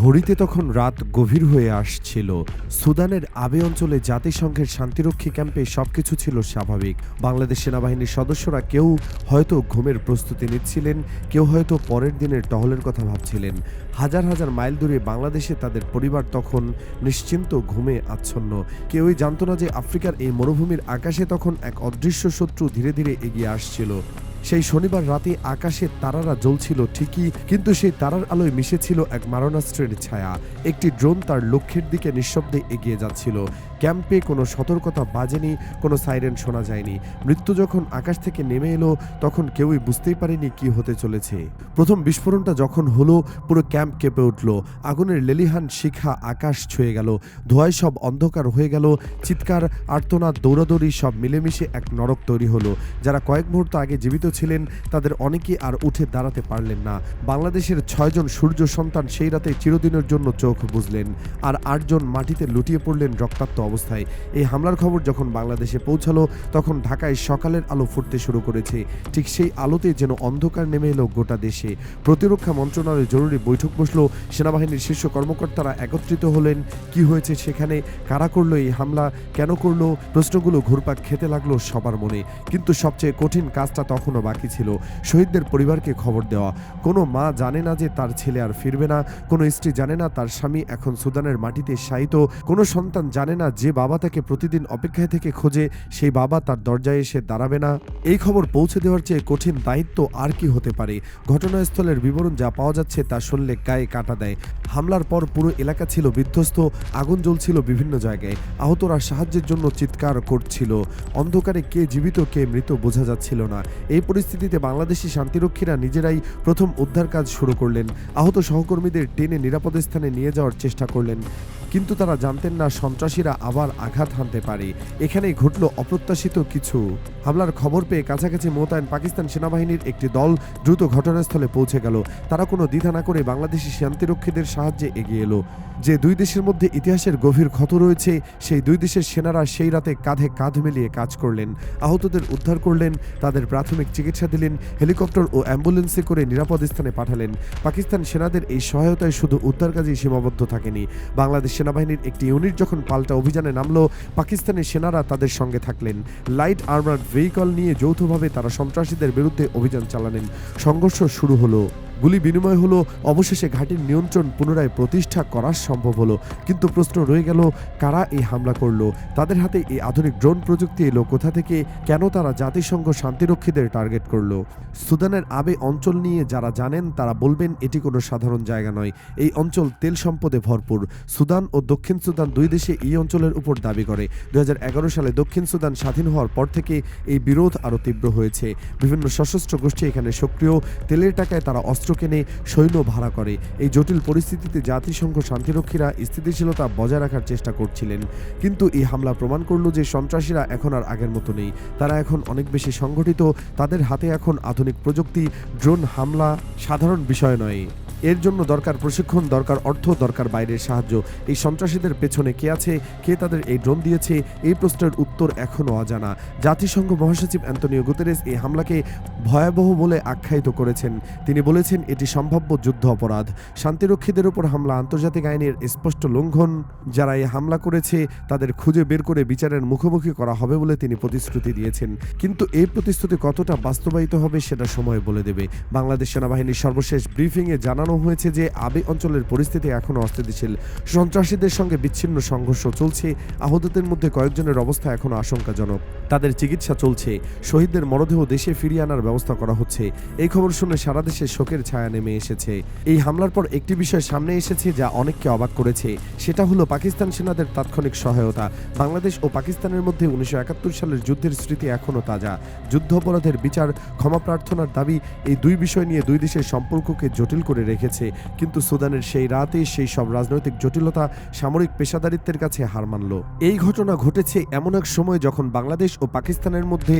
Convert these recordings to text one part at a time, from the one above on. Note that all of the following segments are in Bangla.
ঘড়িতে তখন রাত গভীর হয়ে আসছিল। সুদানের আবে অঞ্চলে জাতিসংঘের শান্তিরক্ষী ক্যাম্পে সবকিছু ছিল স্বাভাবিক। বাংলাদেশ সেনাবাহিনীর সদস্যরা কেউ হয়তো ঘুমের প্রস্তুতি নিচ্ছিলেন, কেউ হয়তো পরের দিনের টহলের কথা ভাবছিলেন। হাজার হাজার মাইল দূরে বাংলাদেশে তাদের পরিবার তখন নিশ্চিন্ত ঘুমে আচ্ছন্ন। কেউই জানত না যে আফ্রিকার এই মরুভূমির আকাশে তখন এক অদৃশ্য শত্রু ধীরে ধীরে এগিয়ে আসছিল। সেই শনিবার রাতে আকাশে তারারা জ্বলছিল ঠিকই, কিন্তু সেই তারার আলোয় মিশেছিল এক মারণাস্ত্রের ছায়া। একটি ড্রোন তার লক্ষ্যের দিকে নিঃশব্দে এগিয়ে যাচ্ছিল। ক্যাম্পে কোনো সতর্কতা বাজেনি, কোনো সাইরেন শোনা যায়নি। মৃত্যু যখন আকাশ থেকে নেমে এলো তখন কেউই বুঝতেই পারেনি কি হতে চলেছে। প্রথম বিস্ফোরণটা যখন হলো, পুরো ক্যাম্প কেঁপে উঠল। আগুনের লেলিহান শিখা আকাশ ছুঁয়ে গেল, ধোঁয়ায় সব অন্ধকার হয়ে গেল। চিৎকার, আর্তনাদ, দৌড়াদৌড়ি সব মিলেমিশে এক নরক তৈরি হলো। যারা কয়েক মুহূর্ত আগে জীবিত ছিলেন তাদের অনেকেই আর উঠে দাঁড়াতে পারলেন না। বাংলাদেশের 6 জন সূর্য সন্তান সেই রাতে চিরদিনের জন্য চোখ বুঝলেন, আর 8 জন মাটিতে লুটিয়ে পড়লেন রক্তাক্ত অবস্থায়। এই হামলার খবর যখন বাংলাদেশে পৌঁছালো তখন ঢাকায় সকালের আলো ফুটতে শুরু করেছে। ঠিক সেই আলোতে যেন অন্ধকার নেমে এলো গোটা দেশে। প্রতিরক্ষা মন্ত্রণালয়ে জরুরি বৈঠক বসলো। সেনাবাহিনীর শীর্ষ কর্মকর্তারা একত্রিত হলেন। কি হয়েছে সেখানে, কারা করলো এই হামলা, কেন করলো, প্রশ্নগুলো ঘুরপাক খেতে লাগলো সবার মনে। কিন্তু সবচেয়ে কঠিন কাজটা তখনও বাকি ছিল, শহীদদের পরিবারকে খবর দেওয়া। কোনো মা জানে না যে তার ছেলে আর ফিরবে না, কোনো স্ত্রী জানে না তার স্বামী এখন সুদানের মাটিতে শায়িত, কোনো সন্তান জানে না যে বাবা তাকে প্রতিদিন অপেক্ষায় থেকে খোঁজে সেই বাবা তার দরজায় এসে দাঁড়াবে না। এই খবর পৌঁছে দেওয়ার চেয়ে কঠিন দায়িত্ব আর কি হতে পারে। ঘটনাস্থলের বিবরণ যা পাওয়া যাচ্ছে তা শুনলে গায়ে কাঁটা দেয়। হামলার পর পুরো এলাকা ছিল বিধ্বস্ত, আগুন জ্বলছিল বিভিন্ন জায়গায়, আহতরা সাহায্যের জন্য চিৎকার করছিল। অন্ধকারে কে জীবিত কে মৃত বোঝা যাচ্ছিল না। এই পরিস্থিতিতে বাংলাদেশি শান্তিরক্ষীরা নিজেরাই প্রথম উদ্ধার কাজ শুরু করলেন। আহত সহকর্মীদের টেনে নিরাপদ স্থানে নিয়ে যাওয়ার চেষ্টা করলেন, কিন্তু তারা জানতেন না সন্ত্রাসীরা আবার আঘাত হানতে পারে। এখানেই ঘটল অপ্রত্যাশিত কিছু। হামলার খবর পেয়ে কাছাকাছি মোতায়েন পাকিস্তান সেনাবাহিনীর একটি দল দ্রুত ঘটনাস্থলে পৌঁছে গেল। তারা কোনো দ্বিধা না করে বাংলাদেশি শান্তিরক্ষীদের সাহায্যে এগিয়ে এলো। যে দুই দেশের মধ্যে ইতিহাসের গভীর ক্ষত রয়েছে, সেই দুই দেশের সেনারা সেই রাতে কাঁধে কাঁধ মিলিয়ে কাজ করলেন। আহতদের উদ্ধার করলেন, তাদের প্রাথমিক চিকিৎসা দিলেন, হেলিকপ্টার ও অ্যাম্বুলেন্সে করে নিরাপদ স্থানে পাঠালেন। পাকিস্তান সেনাদের এই সহায়তায় শুধু উদ্ধার কাজেই সীমাবদ্ধ থাকেনি। বাংলাদেশ সেনাবাহিনীর একটি ইউনিট যখন পাল্টা অভিযানে নামলো, পাকিস্তানের সেনারা তাদের সঙ্গে থাকলেন। লাইট আর্মার্ড ভেহিকল নিয়ে যৌথভাবে তারা সন্ত্রাসীদের বিরুদ্ধে অভিযান চালালেন। সংঘর্ষ শুরু হলো, গুলি বিনিময় হলো, অবশেষে ঘাঁটির নিয়ন্ত্রণ পুনরায় প্রতিষ্ঠা করা সম্ভব হলো। কিন্তু প্রশ্ন রয়ে গেল, কারা এই হামলা করলো? তাদের হাতে এই আধুনিক ড্রোন প্রযুক্তি এলো কোথা থেকে? কেন তারা জাতিসংঘ শান্তিরক্ষীদের টার্গেট করলো? সুদানের আবে অঞ্চল নিয়ে যারা জানেন তারা বলবেন এটি কোনো সাধারণ জায়গা নয়। এই অঞ্চল তেল সম্পদে ভরপুর। সুদান ও দক্ষিণ সুদান দুই দেশে এই অঞ্চলের উপর দাবি করে। 2011 সালে দক্ষিণ সুদান স্বাধীন হওয়ার পর থেকে এই বিরোধ আরও তীব্র হয়েছে। বিভিন্ন সশস্ত্র গোষ্ঠী এখানে সক্রিয়। তেলের টাকায় তারা অস্ত্র কেনে, সৈন্য ভাড়া করে। এই জটিল পরিস্থিতিতে জাতিসংঘ শান্তিরক্ষীরা স্থিতিশীলতা বজায় রাখার চেষ্টা করছিলেন। কিন্তু এই হামলা প্রমাণ করল যে সন্ত্রাসীরা এখন আর আগের মতো নেই। তারা এখন অনেক বেশি সংগঠিত। তাদের হাতে এখন আধুনিক প্রযুক্তি। ড্রোন হামলা সাধারণ বিষয় নয়। এর জন্য দরকার প্রশিক্ষণ, দরকার অর্থ, দরকার বাইরের সাহায্য। এই সন্ত্রাসীদের পেছনে কে আছে, কে তাদের এই ড্রোন দিয়েছে, এই প্রশ্নের উত্তর এখনও অজানা। জাতিসংঘ মহাসচিব অ্যান্তোনিও গুতেরেস এই হামলাকে ভয়াবহ বলে আখ্যায়িত করেছেন। তিনি বলেছেন এটি সম্ভাব্য যুদ্ধ অপরাধ। শান্তিরক্ষীদের উপর হামলা আন্তর্জাতিক আইনের স্পষ্ট লঙ্ঘন। যারা এই হামলা করেছে তাদের খুঁজে বের করে বিচারের মুখোমুখি করা হবে বলে তিনি প্রতিশ্রুতি দিয়েছেন। কিন্তু এই প্রতিশ্রুতি কতটা বাস্তবায়িত হবে সেটা সময় বলে দেবে। বাংলাদেশ সেনাবাহিনীর সর্বশেষ ব্রিফিংয়ে জানানো হয়েছে যে আবে অঞ্চলের পরিস্থিতি এখনও অস্থিতিশীল। সন্ত্রাসীদের সঙ্গে বিচ্ছিন্ন সংঘর্ষ চলছে। আহতদের মধ্যে কয়েকজনের অবস্থা এখনও আশঙ্কাজনক। তাদের চিকিৎসা চলছে। শহীদদের মরদেহ দেশে ফিরিয়ে আনার ব্যবস্থা করা হচ্ছে। এই খবর শুনে সারা দেশে শোকের ছায়া নেমে এসেছে। এই হামলার পর একটি বিষয় সামনে এসেছে যা অনেককে অবাক করেছে। সেটা হলো পাকিস্তান সেনাদের তাৎক্ষণিক সহায়তা। বাংলাদেশ ও পাকিস্তানের মধ্যে 1971 সালের যুদ্ধের স্মৃতি এখনও তাজা। যুদ্ধ অপরাধের বিচার, ক্ষমা প্রার্থনার দাবি, এই দুই বিষয় নিয়ে দুই দেশের সম্পর্ককে জটিল করে রেখেছে। কিন্তু সুদানের সেই রাতে সেই সব রাজনৈতিক জটিলতা সামরিক পেশাদারিত্বের কাছে হার মানল। এই ঘটনা ঘটেছে এমন এক সময় যখন বাংলাদেশ ও পাকিস্তানের মধ্যে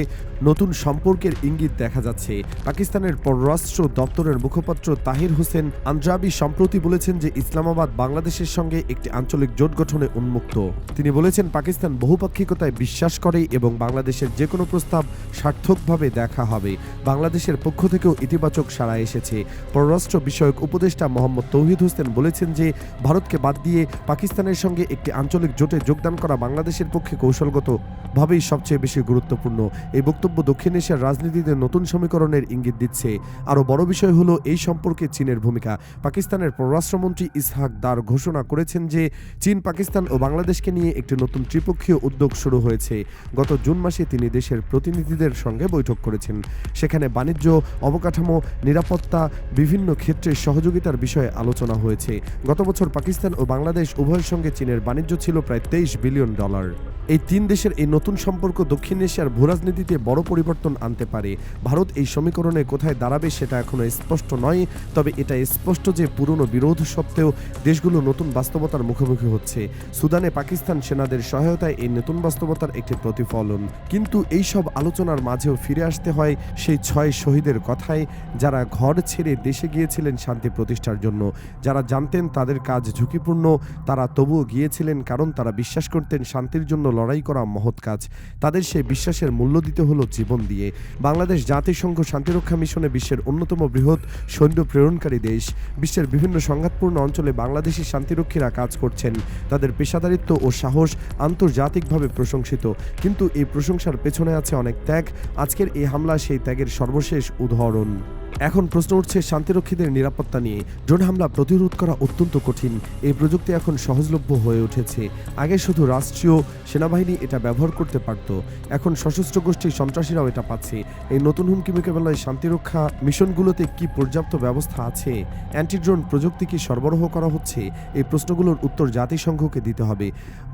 নতুন সম্পর্কের ইঙ্গিত দেখা যাচ্ছে। পাকিস্তানের পররাষ্ট্র দপ্তরের মুখপাত্র তাহির হোসেন আনজাবি সম্প্রতি বলেছেন যে ইসলামাবাদ বাংলাদেশের সঙ্গে একটি আঞ্চলিক জোট গঠনে উন্মুক্ত। তিনি বলেছেন পাকিস্তান বহুপাক্ষিকতায় বিশ্বাস করে এবং বাংলাদেশের যে কোনো প্রস্তাব সার্থকভাবে দেখা হবে। বাংলাদেশের পক্ষ থেকেও ইতিবাচক সাড়া এসেছে। পররাষ্ট্র বিষয়ক উপদেষ্টা মোহাম্মদ তৌহিদ হোসেন বলেছেন যে ভারতকে বাদ দিয়ে পাকিস্তানের সঙ্গে একটি আঞ্চলিক জোটে যোগদান করা বাংলাদেশের পক্ষে কৌশলগতভাবেই সবচেয়ে বেশি গুরুত্বপূর্ণ। এই বক্তব্য দক্ষিণ এশিয়ার রাজনীতিতে নতুন সমীকরণের ইঙ্গিত দিচ্ছে। আরও বড় বিষয় হলো এই সম্পর্কে চীনের ভূমিকা। পাকিস্তানের পররাষ্ট্রমন্ত্রী ইসহাক দার ঘোষণা করেছেন যে চীন, পাকিস্তান ও বাংলাদেশকে নিয়ে একটি নতুন ত্রিপক্ষীয় উদ্যোগ শুরু হয়েছে। গত জুন মাসে তিনি দেশের প্রতিনিধিদের সঙ্গে বৈঠক করেছেন। সেখানে বাণিজ্য, অবকাঠামো, নিরাপত্তা, বিভিন্ন ক্ষেত্রে সহযোগিতার বিষয়ে আলোচনা হয়েছে। গত বছর পাকিস্তান ও বাংলাদেশ উভয়ের সঙ্গে চীনের বাণিজ্য ছিল প্রায় $23 বিলিয়ন। এই তিন দেশের এই নতুন সম্পর্ক দক্ষিণ এশিয়ার ভূরাজনীতিতে বড় পরিবর্তন আনতে পারে। ভারত এই সমীকরণে কোথায় দাঁড়াবে সেটা এখনো স্পষ্ট নয়, তবে এটা স্পষ্ট যে পুরনো বিরোধ সত্ত্বেও দেশগুলো নতুন বাস্তবতার মুখোমুখি হচ্ছে। সুদানে পাকিস্তান সেনাদের সহায়তায় এই নতুন বাস্তবতার একটি প্রতিফলন। কিন্তু এই সব আলোচনার মাঝেও ফিরে আসতে হয় সেই 6 শহীদের কথায়, যারা ঘর ছেড়ে দেশে গিয়েছিলেন শান্তি প্রতিষ্ঠার জন্য। যারা জানতেন তাদের কাজ ঝুঁকিপূর্ণ, তারা তবুও গিয়েছিলেন কারণ তারা বিশ্বাস করতেন শান্তির জন্য লড়াই করা মহৎ কাজ। তাদের সেই বিশ্বাসের মূল্য দিতে হলো জীবন দিয়ে। বাংলাদেশ জাতিসংঘ শান্তিরক্ষা মিশনে বিশ্বের অন্যতম বৃহৎ সৈন্য প্রেরণকারী দেশ। বিশ্বের বিভিন্ন সংঘাতপূর্ণ অঞ্চলে বাংলাদেশি শান্তিরক্ষীরা কাজ করছেন। তাদের পেশাদারিত্ব ও সাহস আন্তর্জাতিকভাবে প্রশংসিত। কিন্তু এই প্রশংসার পেছনে আছে অনেক ত্যাগ। আজকের এই হামলা সেই ত্যাগের সর্বশেষ উদাহরণ। এখন প্রশ্ন উঠছে শান্তিরক্ষীদের নিরাপত্তা নিয়ে। ড্রোন হামলা প্রতিরোধ করা অত্যন্ত কঠিন। এই প্রযুক্তি এখন সহজলভ্য হয়ে উঠেছে। আগে শুধু রাষ্ট্রীয় সেনাবাহিনী এটা ব্যবহার করতে পারত, এখন সশস্ত্র গোষ্ঠীর সন্ত্রাসীরাও এটা পাচ্ছে। এই নতুন হুমকি মোকাবেলায় শান্তিরক্ষা মিশনগুলোতে কি পর্যাপ্ত ব্যবস্থা আছে? অ্যান্টি ড্রোন প্রযুক্তি কি সরবরাহ করা হচ্ছে? এই প্রশ্নগুলোর উত্তর জাতিসংঘকে দিতে হবে।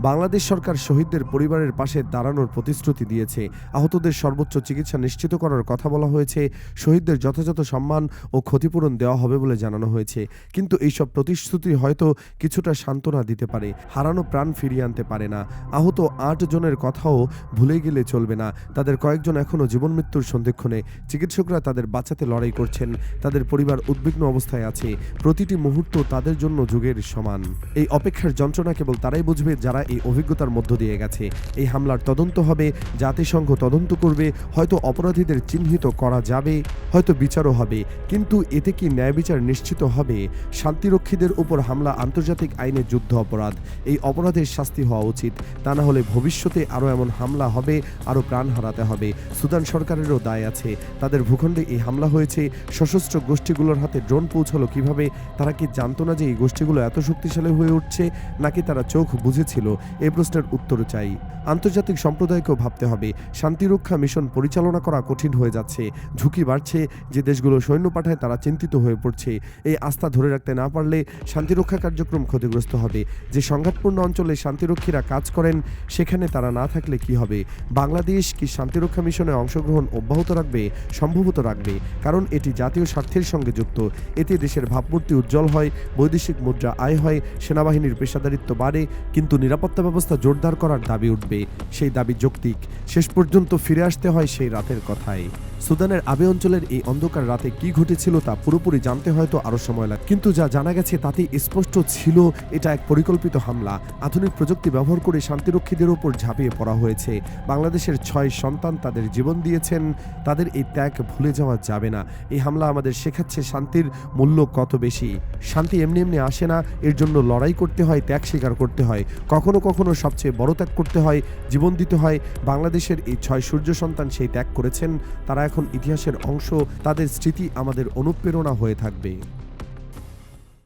বাংলাদেশ সরকার শহীদদের পরিবারের পাশে দাঁড়ানোর প্রতিশ্রুতি দিয়েছে। আহতদের সর্বোচ্চ চিকিৎসা নিশ্চিত করার কথা বলা হয়েছে। শহীদদের যথাযথ সম্মান ও ক্ষতিপূরণ দেওয়া হবে বলে জানানো হয়েছে। কিন্তু এইসব প্রতিশ্রুতি হয়তো কিছুটা সান্ত্বনা দিতে পারে, হারানো প্রাণ ফিরিয়ে আনতে পারে না। আহত 8 জনের কথাও ভুলে গেলে চলবে না। তাদের কয়েকজন এখনও জীবন মৃত্যুর সন্ধিক্ষণে। চিকিৎসকরা তাদের বাঁচাতে লড়াই করছেন। তাদের পরিবার উদ্বিগ্ন অবস্থায় আছে। প্রতিটি মুহূর্ত তাদের জন্য যুগের সমান। এই অপেক্ষার যন্ত্রণা কেবল তারাই বুঝবে যারা এই অভিজ্ঞতার মধ্য দিয়ে গেছে। এই হামলার তদন্ত হবে, জাতিসংঘ তদন্ত করবে, হয়তো অপরাধীদের চিহ্নিত করা যাবে, হয়তো বিচারও হবে। কিন্তু এতে কি ন্যায় বিচার নিশ্চিত হবে? শান্তিরক্ষীদের উপর হামলা আন্তর্জাতিক আইনে যুদ্ধ অপরাধ। এই অপরাধের শাস্তি হওয়া উচিত। তা না হলে ভবিষ্যতে আরও এমন হামলা হবে, আরও প্রাণ হারাতে হবে। সুদান সরকারেরও দায় আছে। তাদের ভূখণ্ডে এই হামলা হয়েছে। সশস্ত্র গোষ্ঠীগুলোর হাতে ড্রোন পৌঁছালো কিভাবে? তারা কি জানতো না যে এই গোষ্ঠীগুলো এত শক্তিশালী হয়ে উঠছে, নাকি তারা চোখ বুঝেছিল? এই প্রশ্নের উত্তর চাই। আন্তর্জাতিক সম্প্রদায়কেও ভাবতে হবে। শান্তিরক্ষা মিশন পরিচালনা করা কঠিন হয়ে যাচ্ছে। ঝুঁকি বাড়ছে। যে দেশগুলো সৈন্য পাঠায় তারা চিন্তিত হয়ে পড়ছে। এই আস্থা ধরে রাখতে না পারলে শান্তিরক্ষা কার্যক্রম ক্ষতিগ্রস্ত হবে। যে সংঘাতপূর্ণ অঞ্চলে শান্তিরক্ষীরা কাজ করেন সেখানে তারা না থাকলে কি হবে? বাংলাদেশ কি শান্তিরক্ষা মিশনে অংশগ্রহণ অব্যাহত রাখবে? সম্ভবত রাখবে, কারণ এটি জাতীয় স্বার্থের সঙ্গে যুক্ত। এতে দেশের ভাবমূর্তি উজ্জ্বল হয়, বৈদেশিক মুদ্রা আয় হয়, সেনাবাহিনীর পেশাদারিত্ব বাড়ে। কিন্তু নিরাপত্তা ব্যবস্থা জোরদার করার দাবি উঠবে। সেই দাবি যৌক্তিক। শেষ পর্যন্ত ফিরে আসতে হয় সেই রাতের কথায়। সুদানের আবে অঞ্চলের এই অন্ধকার রাতে কি ঘটেছিল তা পুরোপুরি জানতে হয়তো আরও সময় লাগে, কিন্তু যা জানা গেছে তাতেই স্পষ্ট ছিল এটা এক পরিকল্পিত হামলা। আধুনিক প্রযুক্তি ব্যবহার করে শান্তিরক্ষীদের ওপর ঝাঁপিয়ে পড়া হয়েছে। বাংলাদেশের 6 সন্তান তাদের জীবন দিয়েছেন। তাদের এই ত্যাগ ভুলে যাওয়া যাবে না। এই হামলা আমাদের শেখাচ্ছে শান্তির মূল্য কত বেশি। শান্তি এমনি এমনি আসে না, এর জন্য লড়াই করতে হয়, ত্যাগ স্বীকার করতে হয়। কখনো কখনো সবচেয়ে বড় ত্যাগ করতে হয়, জীবন দিতে হয়। বাংলাদেশের এই 6 সূর্য সন্তান সেই ত্যাগ করেছেন। তারা এখন ইতিহাসের অংশ। তাদের স্মৃতি আমাদের অনুপ্রেরণা হয়ে থাকবে।